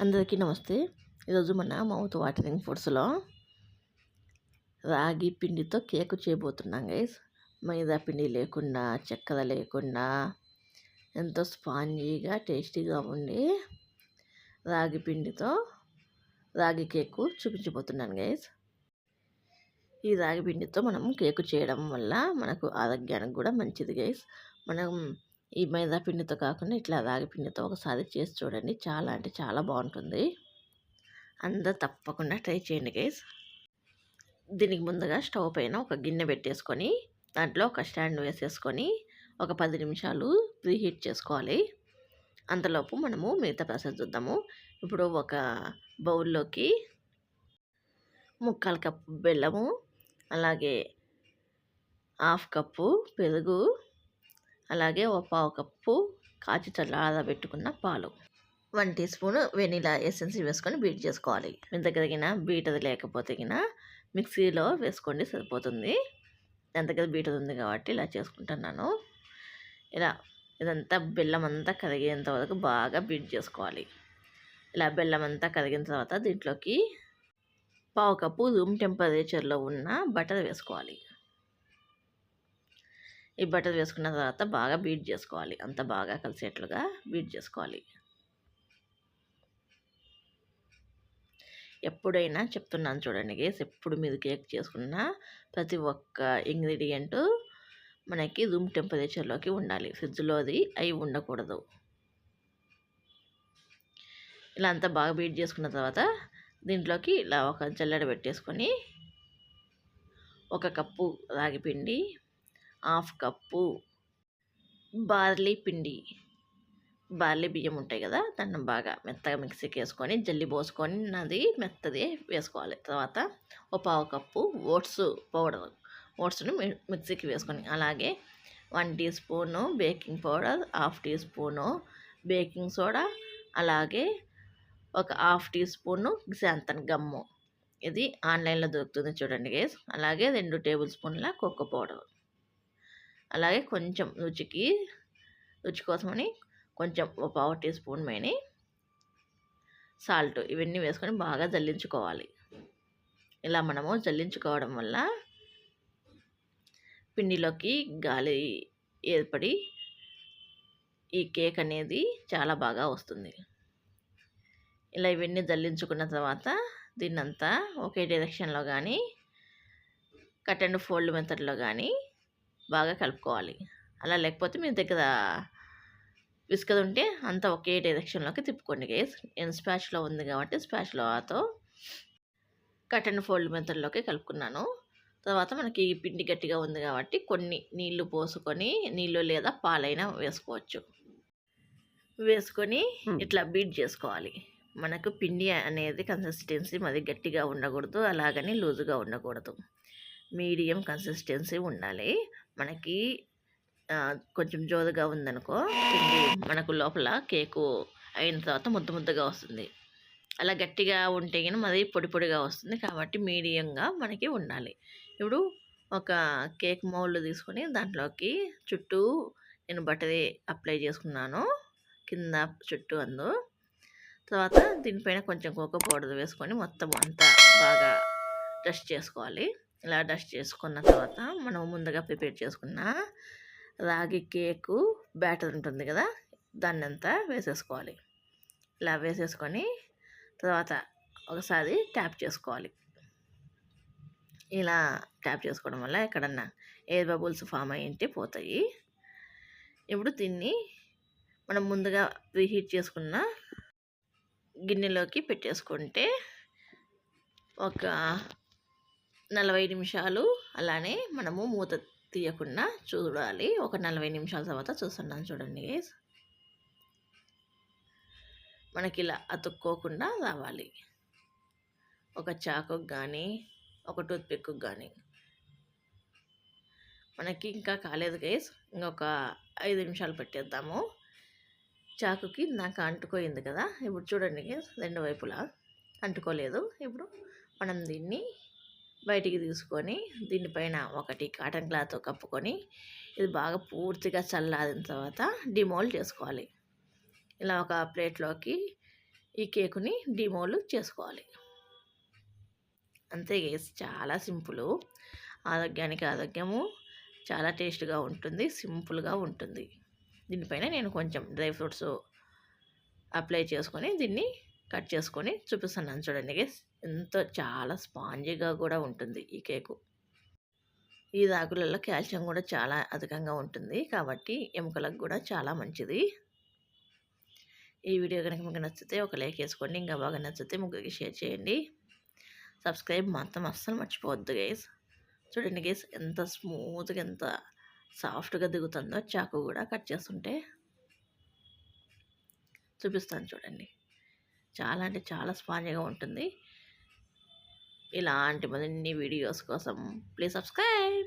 అందరికీ నమస్తే. ఈరోజు మన మౌత్ వాటరింగ్ ఫుడ్స్‌లో రాగి పిండితో కేకు చేయబోతున్నాం గైస్. మైదా పిండి లేకుండా, చక్కెర లేకుండా ఎంతో స్పాంజీగా, టేస్టీగా ఉండి రాగి పిండితో రాగి కేకు చూపించబోతున్నాను గైస్. ఈ రాగి పిండితో మనం కేకు చేయడం వల్ల మనకు ఆరోగ్యానికి కూడా మంచిది గైస్. మనం ఈ మైదా పిండితో కాకుండా ఇట్లా రాగి పిండితో ఒకసారి చేసి చూడండి. చాలా అంటే చాలా బాగుంటుంది. అందరూ తప్పకుండా ట్రై చేయండి గైస్. దీనికి ముందుగా స్టవ్ పైన ఒక గిన్నె పెట్టేసుకొని దాంట్లో ఒక స్టాండ్ వేసేసుకొని ఒక 10 నిమిషాలు ప్రీహీట్ చేసుకోవాలి. అంతలోపు మనము మిగతా ప్రాసెస్ చూద్దాము. ఇప్పుడు ఒక బౌల్లోకి 3/4 కప్పు బెల్లము, అలాగే 1/2 కప్పు పెరుగు, అలాగే 1/4 కప్పు కాచి చల్లారబెట్టుకున్న పాలు, 1 టీ స్పూన్ వెనిలా ఎసెన్స్ వేసుకొని బీట్ చేసుకోవాలి. మీ దగ్గర బీటర్ లేకపోతే మిక్సీలో వేసుకోండి, సరిపోతుంది. నా దగ్గర బీటర్ ఉంది కాబట్టి ఇలా చేసుకుంటున్నాను. ఇలా ఇదంతా బెల్లం అంతా కరిగేంత వరకు బాగా బీట్ చేసుకోవాలి. ఇలా బెల్లం అంతా కరిగిన తర్వాత దీంట్లోకి 1/4 కప్పు రూమ్ టెంపరేచర్లో ఉన్న బటర్ వేసుకోవాలి. ఈ బటర్ వేసుకున్న తర్వాత బాగా బీట్ చేసుకోవాలి. అంత బాగా కలిసేట్లుగా బీట్ చేసుకోవాలి. ఎప్పుడైనా చెప్తున్నాను చూడండి గేస్, ఎప్పుడు మీరు కేక్ చేసుకున్నా ప్రతి ఒక్క ఇంగ్రీడియంట్ మనకి రూమ్ టెంపరేచర్లోకి ఉండాలి. ఫ్రిడ్జ్లోది అవి ఉండకూడదు. ఇలా అంతా బాగా బీట్ చేసుకున్న తర్వాత దీంట్లోకి ఇలా ఒక జల్లెడ పెట్టేసుకొని 1 కప్పు రాగి పిండి, 1/2 కప్పు బార్లీ పిండి, బార్లీ బియ్యం ఉంటాయి కదా, దాన్ని బాగా మెత్తగా మిక్సీకి వేసుకొని జల్లి పోసుకొని అది మెత్తది వేసుకోవాలి. తర్వాత 1/4 కప్పు ఓట్స్ పౌడర్, ఓట్స్ని మిక్సీకి వేసుకొని, అలాగే 1 tea spoon baking powder, 1/2 tea spoon baking soda, అలాగే ఒక 1/2 టీ స్పూను క్సాంతన్ గమ్ము, ఇది ఆన్లైన్లో దొరుకుతుంది చూడండి గేస్. అలాగే 2 టేబుల్ స్పూన్ల కోకో పౌడర్, అలాగే కొంచెం రుచి కోసమని కొంచెం 1/4 టీ స్పూన్ మైని సాల్ట్, ఇవన్నీ వేసుకొని బాగా జల్లించుకోవాలి. ఇలా మనము జల్లించుకోవడం వల్ల పిండిలోకి గాలి ఏర్పడి ఈ కేక్ అనేది చాలా బాగా వస్తుంది. ఇలా ఇవన్నీ జల్లించుకున్న తర్వాత దీన్నంతా ఒకే డైరెక్షన్లో కానీ కట్ అండ్ ఫోల్డ్ మెథడ్లో కానీ బాగా కలుపుకోవాలి. అలా లేకపోతే మీ దగ్గర విస్కర్ ఉంటే అంతా ఒకే డైరెక్షన్లోకి తిప్పుకోండి గైస్. నేను స్పాచ్లో ఉంది కాబట్టి స్పాచ్లోతో కట్ అండ్ ఫోల్డ్ మెథడ్లోకి కలుపుకున్నాను. తర్వాత మనకి పిండి గట్టిగా ఉంది కాబట్టి కొన్ని నీళ్లు పోసుకొని, నీళ్ళు లేదా పాలైనా వేసుకోవచ్చు, వేసుకొని ఇట్లా బీట్ చేసుకోవాలి. మనకు పిండి అనేది కన్సిస్టెన్సీ మరి గట్టిగా ఉండకూడదు, అలాగని లూజుగా ఉండకూడదు, మీడియం కన్సిస్టెన్సీ ఉండాలి. మనకి కొంచెం జోరుగా ఉందనుకో పిండి, మనకు లోపల కేకు అయిన తర్వాత ముద్ద ముద్దగా వస్తుంది. అలా గట్టిగా ఉంటే మరి పొడి పొడిగా వస్తుంది. కాబట్టి మీడియంగా మనకి ఉండాలి. ఇప్పుడు ఒక కేక్ మౌల్డ్ తీసుకొని దాంట్లోకి చుట్టూ నేను బటర్ అప్లై చేసుకున్నాను, కింద చుట్టూ అందు. తర్వాత దీనిపైన కొంచెం కోకో పౌడర్ వేసుకొని మొత్తం అంతా బాగా డస్ట్ చేసుకోవాలి. ఇలా డస్ట్ చేసుకున్న తర్వాత మనం ముందుగా ప్రిపేర్ చేసుకున్న రాగి కేకు బ్యాటర్ ఉంటుంది కదా, దాన్ని అంతా వేసేసుకోవాలి. ఇలా వేసేసుకొని తర్వాత ఒకసారి ట్యాప్ చేసుకోవాలి. ఇలా ట్యాప్ చేసుకోవడం వల్ల ఎక్కడన్నా ఎయిర్ బబుల్స్ ఫామ్ అయ్యింటే పోతాయి. ఇప్పుడు దీన్ని మనం ముందుగా ప్రీహీట్ చేసుకున్న గిన్నెలోకి పెట్టేసుకుంటే ఒక 40 నిమిషాలు అలానే మనము మూత తీయకుండా చూడాలి. ఒక 40 నిమిషాల తర్వాత చూస్తున్నాను చూడండి గైస్. మనకి ఇలా అతుక్కోకుండా రావాలి. ఒక చాకుకు కానీ ఒక టూత్పిక్కు కానీ. మనకి ఇంకా కాలేదు గైస్, ఇంకొక 5 నిమిషాలు పెట్టేద్దాము. చాకుకి నాకు అంటుకోయింది కదా, ఇప్పుడు చూడండి గైస్, 2 వైపులా అంటుకోలేదు. ఇప్పుడు మనం దీన్ని బయటికి తీసుకొని దీనిపైన ఒకటి కాటన్ క్లాత్ కప్పుకొని ఇది బాగా పూర్తిగా చల్లారిన తర్వాత డిమోల్డ్ చేసుకోవాలి. ఇలా ఒక ప్లేట్లోకి ఈ కేకుని డిమోల్డ్ చేసుకోవాలి. అంతే గైస్, చాలా సింపుల్. ఆరోగ్యానికి ఆరోగ్యము, చాలా టేస్ట్గా ఉంటుంది, సింపుల్గా ఉంటుంది. దీనిపైన నేను కొంచెం డ్రై ఫ్రూట్స్ అప్లై చేసుకొని దీన్ని కట్ చేసుకొని చూపిస్తున్నాను చూడండి గైస్. ఎంతో చాలా స్పాంజీగా కూడా ఉంటుంది ఈ కేకు. ఈ రాగులలో కాల్షియం కూడా చాలా అధికంగా ఉంటుంది కాబట్టి ఎముకలకు కూడా చాలా మంచిది. ఈ వీడియో కనుక మీకు నచ్చితే ఒక లైక్ వేసుకోండి. ఇంకా బాగా నచ్చితే ముగ్గురికి షేర్ చేయండి. సబ్స్క్రైబ్ మాత్రం అస్సలు మర్చిపోవద్దు గైస్. చూడండి గైస్, ఎంత స్మూత్గా ఎంత సాఫ్ట్గా దిగుతుందో చాకు కూడా కట్ చేస్తుంటే. చూపిస్తాను చూడండి. చాలా అంటే చాలా స్పాంజీగా ఉంటుంది. ఇలాంటి మరిన్ని వీడియోస్ కోసం ప్లీజ్ సబ్స్క్రైబ్.